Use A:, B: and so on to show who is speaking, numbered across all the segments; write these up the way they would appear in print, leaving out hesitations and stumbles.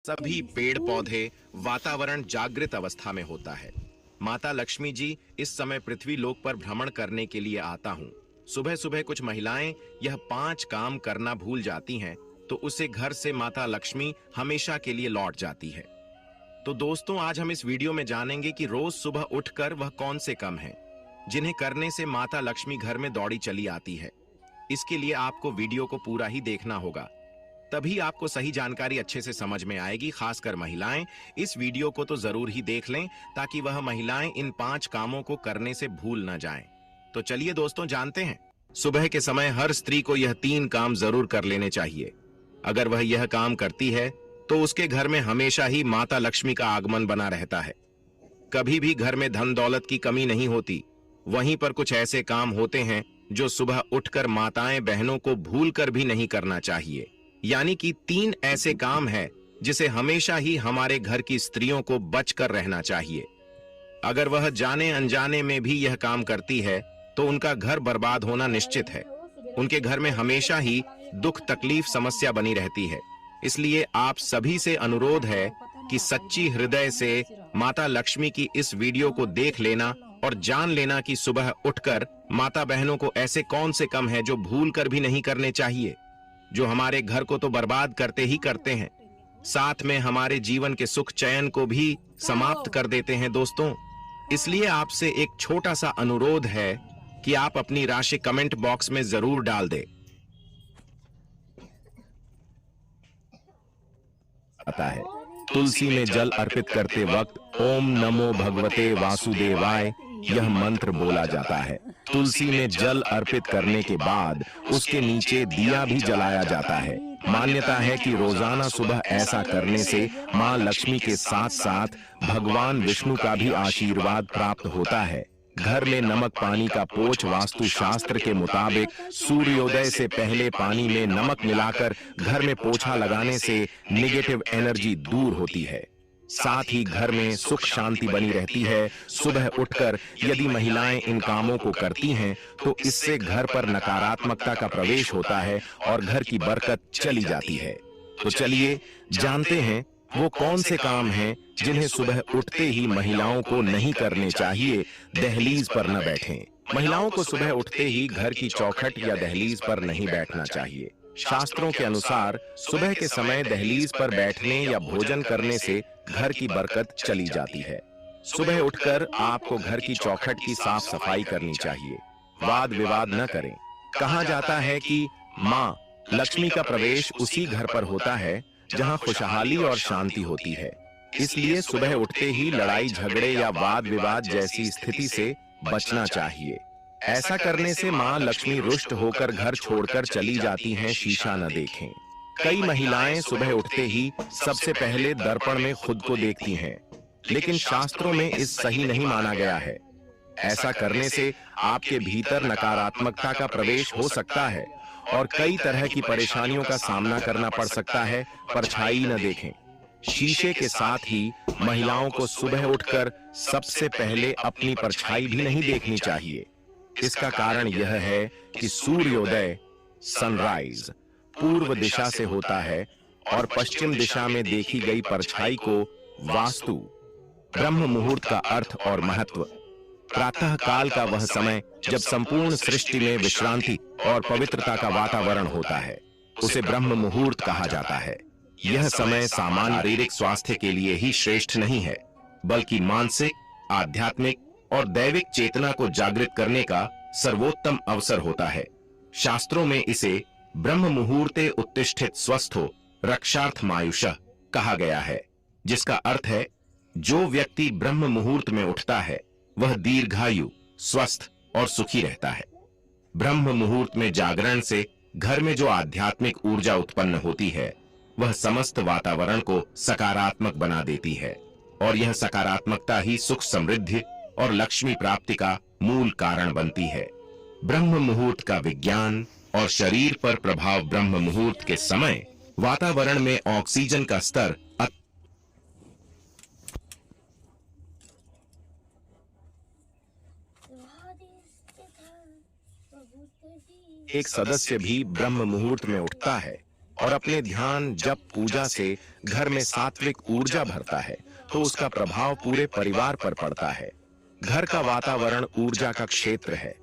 A: सभी पेड़ पौधे वातावरण जागृत अवस्था में होता है। माता लक्ष्मी जी इस समय पृथ्वी लोक पर भ्रमण करने के लिए आता हूँ। सुबह सुबह कुछ महिलाएं यह 5 काम करना भूल जाती हैं, तो उसे घर से माता लक्ष्मी हमेशा के लिए लौट जाती है। तो दोस्तों, आज हम इस वीडियो में जानेंगे कि रोज सुबह उठकर वह कौन से काम हैं जिन्हें करने से माता लक्ष्मी घर में दौड़ी चली आती है। इसके लिए आपको वीडियो को पूरा ही देखना होगा, तभी आपको सही जानकारी अच्छे से समझ में आएगी। खासकर महिलाएं इस वीडियो को तो जरूर ही देख लें, ताकि वह महिलाएं इन 5 कामों को करने से भूल न जाएं। तो चलिए दोस्तों, जानते हैं। सुबह के समय हर स्त्री को यह 3 काम जरूर कर लेने चाहिए। अगर वह यह काम करती है तो उसके घर में हमेशा ही माता लक्ष्मी का आगमन बना रहता है। कभी भी घर में धन दौलत की कमी नहीं होती। वहीं पर कुछ ऐसे काम होते हैं जो सुबह उठकर माताएं बहनों को भूल कर भी नहीं करना चाहिए। यानी कि 3 ऐसे काम हैं जिसे हमेशा ही हमारे घर की स्त्रियों को बचकर रहना चाहिए। अगर वह जाने अनजाने में भी यह काम करती है तो उनका घर बर्बाद होना निश्चित है। उनके घर में हमेशा ही दुख तकलीफ समस्या बनी रहती है। इसलिए आप सभी से अनुरोध है कि सच्ची हृदय से माता लक्ष्मी की इस वीडियो को देख लेना और जान लेना कि सुबह उठकर माता बहनों को ऐसे कौन से काम हैं जो भूल कर भी नहीं करने चाहिए, जो हमारे घर को तो बर्बाद करते ही करते हैं, साथ में हमारे जीवन के सुख चैन को भी समाप्त कर देते हैं दोस्तों। इसलिए आपसे एक छोटा सा अनुरोध है कि आप अपनी राशि कमेंट बॉक्स में जरूर डाल दें। आता है, तुलसी में जल अर्पित करते वक्त ओम नमो भगवते वासुदेवाय यह मंत्र बोला जाता है। तुलसी में जल अर्पित करने के बाद उसके नीचे दिया भी जलाया जाता है। मान्यता है कि रोजाना सुबह ऐसा करने से मां लक्ष्मी के साथ साथ भगवान विष्णु का भी आशीर्वाद प्राप्त होता है। घर में नमक पानी का पोछ वास्तु शास्त्र के मुताबिक सूर्योदय से पहले पानी में नमक मिलाकर घर में पोछा लगाने से नेगेटिव एनर्जी दूर होती है। साथ ही घर में सुख शांति बनी रहती है। सुबह उठकर यदि महिलाएं इन कामों को करती हैं तो इससे घर पर नकारात्मकता का प्रवेश होता है और घर की बरकत चली जाती है। तो चलिए जानते हैं वो कौन से काम हैं जिन्हें सुबह उठते ही महिलाओं को नहीं करने चाहिए। दहलीज पर न बैठें। महिलाओं को सुबह उठते ही घर की चौखट या दहलीज पर नहीं बैठना चाहिए। शास्त्रों के अनुसार सुबह के समय दहलीज पर बैठने या भोजन करने से घर की बरकत चली जाती है। सुबह उठकर आपको घर की चौखट की साफ सफाई करनी चाहिए। वाद विवाद न करें। कहा जाता है कि मां लक्ष्मी का प्रवेश उसी घर पर होता है जहां खुशहाली और शांति होती है। इसलिए सुबह उठते ही लड़ाई झगड़े या वाद विवाद जैसी स्थिति से बचना चाहिए। ऐसा करने से मां लक्ष्मी रुष्ट होकर घर छोड़कर चली जाती हैं। शीशा न देखें। कई महिलाएं सुबह उठते ही सबसे पहले दर्पण में खुद को देखती हैं, लेकिन शास्त्रों में इस सही नहीं माना गया है। ऐसा करने से आपके भीतर नकारात्मकता का प्रवेश हो सकता है और कई तरह की परेशानियों का सामना करना पड़ सकता है। परछाई न देखें। शीशे के साथ ही महिलाओं को सुबह उठकर सबसे पहले अपनी परछाई भी नहीं देखनी चाहिए। इसका कारण यह है कि सूर्योदय सनराइज पूर्व दिशा से होता है और पश्चिम दिशा में देखी गई परछाई को वास्तु ब्रह्म मुहूर्त का अर्थ और महत्व। प्रातः काल का वह समय जब संपूर्ण सृष्टि में विश्रांति और पवित्रता का वातावरण होता है, उसे ब्रह्म मुहूर्त कहा जाता है। यह समय सामान्य शारीरिक स्वास्थ्य के लिए ही श्रेष्ठ नहीं है, बल्कि मानसिक, आध्यात्मिक और दैविक चेतना को जागृत करने का सर्वोत्तम अवसर होता है। शास्त्रों में इसे ब्रह्म मुहूर्ते उत्तिष्ठित स्वस्थो रक्षार्थमायुषः कहा गया है, जिसका अर्थ है जो व्यक्ति ब्रह्म मुहूर्त में उठता है वह दीर्घायु, स्वस्थ और सुखी रहता है। ब्रह्म मुहूर्त में जागरण से घर में जो आध्यात्मिक ऊर्जा उत्पन्न होती है वह समस्त वातावरण को सकारात्मक बना देती है और यह सकारात्मकता ही सुख समृद्धि और लक्ष्मी प्राप्ति का मूल कारण बनती है। ब्रह्म मुहूर्त का विज्ञान और शरीर पर प्रभाव। ब्रह्म मुहूर्त के समय वातावरण में ऑक्सीजन का स्तर एक सदस्य भी ब्रह्म मुहूर्त में उठता है और अपने ध्यान जप पूजा से घर में सात्विक ऊर्जा भरता है तो उसका प्रभाव पूरे परिवार पर पड़ता है। घर का वातावरण ऊर्जा का क्षेत्र है।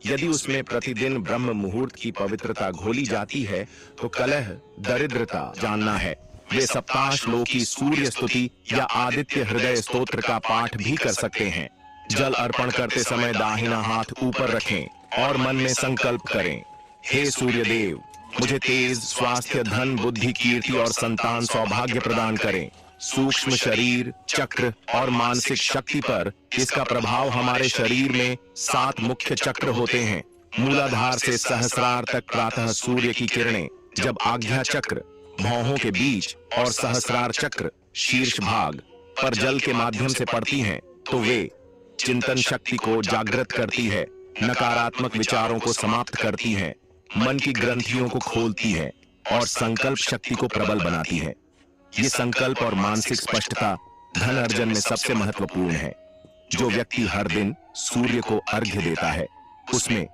A: यदि उसमें प्रतिदिन ब्रह्म मुहूर्त की पवित्रता घोली जाती है तो कलह, दरिद्रता जानना है। वे सप्ताह श्लोकी सूर्य स्तुति या आदित्य हृदय स्तोत्र का पाठ भी कर सकते हैं। जल अर्पण करते समय दाहिना हाथ ऊपर रखें और मन में संकल्प करें, हे सूर्य देव, मुझे तेज, स्वास्थ्य, धन, बुद्धि, कीर्ति और संतान सौभाग्य प्रदान करें। सूक्ष्म शरीर, चक्र और मानसिक शक्ति पर इसका प्रभाव हमारे शरीर में 7 मुख्य चक्र होते हैं। मूलाधार से सहस्रार तक प्रातः सूर्य की किरणें जब आज्ञा चक्र, भौहों के बीच और सहस्रार चक्र, शीर्ष भाग पर जल के माध्यम से पड़ती हैं तो वे चिंतन शक्ति को जागृत करती है, नकारात्मक विचारों को समाप्त करती है, मन की ग्रंथियों को खोलती है और संकल्प शक्ति को प्रबल बनाती है। ये संकल्प और मानसिक स्पष्टता धन अर्जन में सबसे महत्वपूर्ण है। जो व्यक्ति हर दिन सूर्य को अर्घ्य देता है उसमें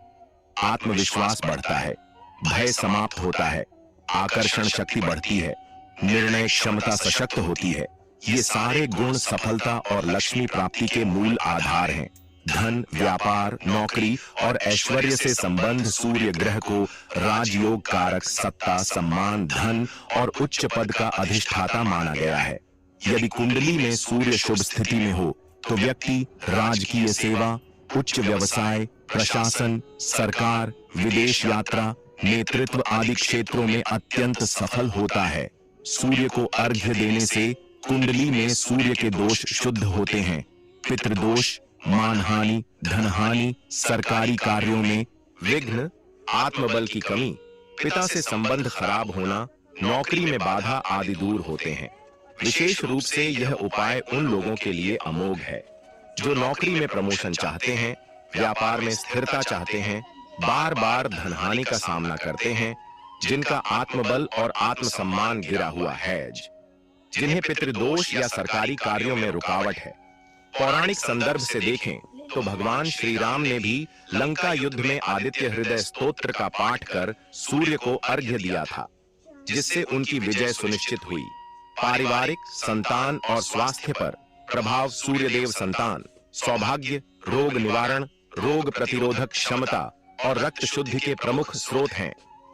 A: आत्मविश्वास बढ़ता है, भय समाप्त होता है, आकर्षण शक्ति बढ़ती है, निर्णय क्षमता सशक्त होती है। ये सारे गुण सफलता और लक्ष्मी प्राप्ति के मूल आधार हैं। धन, व्यापार, नौकरी और ऐश्वर्य से संबंध सूर्य ग्रह को राजयोग कारक, सत्ता, सम्मान, धन और उच्च पद का अधिष्ठाता माना गया है। यदि कुंडली में सूर्य शुभ स्थिति में हो तो व्यक्ति राजकीय सेवा, उच्च व्यवसाय, प्रशासन, सरकार, विदेश यात्रा, नेतृत्व आदि क्षेत्रों में अत्यंत सफल होता है। सूर्य को अर्घ्य देने से कुंडली में सूर्य के दोष शुद्ध होते हैं। पितृदोष, मानहानि, धनहानि, सरकारी कार्यों में विघ्न, आत्मबल की कमी, पिता से संबंध खराब होना, नौकरी में बाधा आदि दूर होते हैं। विशेष रूप से यह उपाय उन लोगों के लिए अमोघ है जो नौकरी में प्रमोशन चाहते हैं, व्यापार में स्थिरता चाहते हैं, बार बार धनहानि का सामना करते हैं, जिनका आत्मबल और आत्मसम्मान गिरा हुआ है, जिन्हें पितृदोष या सरकारी कार्यों में रुकावट है। पौराणिक संदर्भ से देखें तो भगवान श्री राम ने भी लंका युद्ध में आदित्य हृदय स्तोत्र का पाठ कर सूर्य को अर्घ्य दिया था, जिससे उनकी विजय सुनिश्चित हुई। पारिवारिक, संतान और स्वास्थ्य पर प्रभाव सूर्य देव संतान, सौभाग्य, रोग निवारण, रोग प्रतिरोधक क्षमता और रक्त शुद्धि के प्रमुख स्रोत हैं।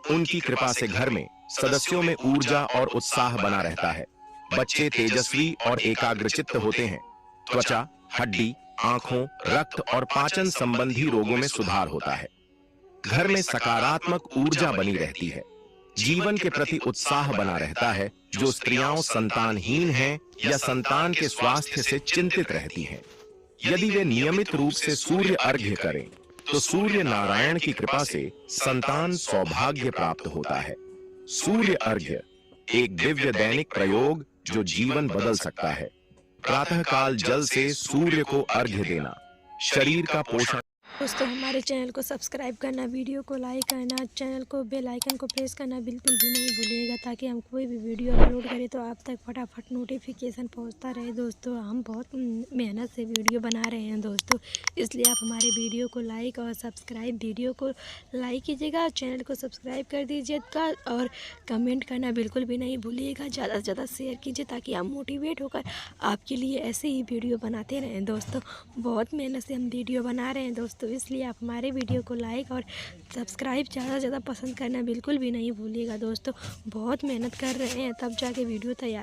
A: उनकी कृपा से घर में सदस्यों में ऊर्जा और उत्साह बना रहता है। बच्चे तेजस्वी और एकाग्रचित्त होते हैं। त्वचा, हड्डी, आंखों, रक्त और पाचन संबंधी रोगों में सुधार होता है। घर में सकारात्मक ऊर्जा बनी रहती है। जीवन के प्रति उत्साह बना रहता है। जो स्त्रियां संतानहीन हैं या संतान के स्वास्थ्य से चिंतित रहती हैं, यदि वे नियमित रूप से सूर्य अर्घ्य करें तो सूर्य नारायण की कृपा से संतान सौभाग्य प्राप्त होता है। सूर्य अर्घ्य एक दिव्य दैनिक प्रयोग जो जीवन बदल सकता है। प्रातः काल जल से सूर्य को अर्घ्य देना शरीर का पोषण।
B: दोस्तों, हमारे चैनल को सब्सक्राइब करना, वीडियो को लाइक करना, चैनल को बेल आइकन को प्रेस करना बिल्कुल भी नहीं भूलिएगा, ताकि हम कोई भी वीडियो अपलोड करें तो आप तक फटाफट नोटिफिकेशन पहुंचता रहे। दोस्तों, हम बहुत मेहनत से वीडियो बना रहे हैं दोस्तों, इसलिए आप हमारे वीडियो को लाइक और सब्सक्राइब, वीडियो को लाइक कीजिएगा, चैनल को सब्सक्राइब कर दीजिएगा और कमेंट करना बिल्कुल भी नहीं भूलिएगा। ज़्यादा से ज़्यादा शेयर कीजिए ताकि हम मोटिवेट होकर आपके लिए ऐसे ही वीडियो बनाते रहें। दोस्तों, बहुत मेहनत से हम वीडियो बना रहे हैं दोस्तों, इसलिए आप हमारे वीडियो को लाइक और सब्सक्राइब ज़्यादा से ज़्यादा पसंद करना बिल्कुल भी नहीं भूलिएगा। दोस्तों, बहुत मेहनत कर रहे हैं तब जाके वीडियो तैयार